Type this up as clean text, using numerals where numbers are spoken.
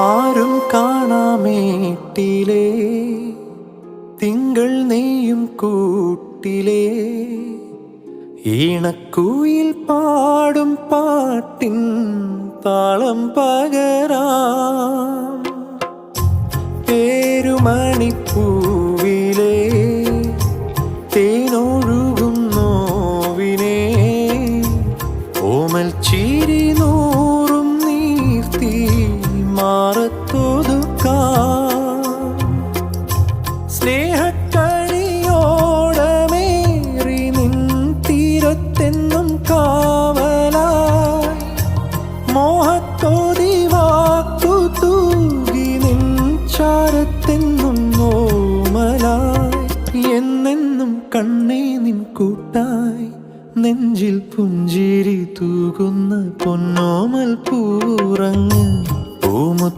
ആരും കാണാമേട്ടിലേ തിങ്കൾ നെയ്യും കൂട്ടിലേ ഈണക്കുയിൽ പാടും പാട്ടിൻ താളം പകരാം പേരുമണിപ്പൂ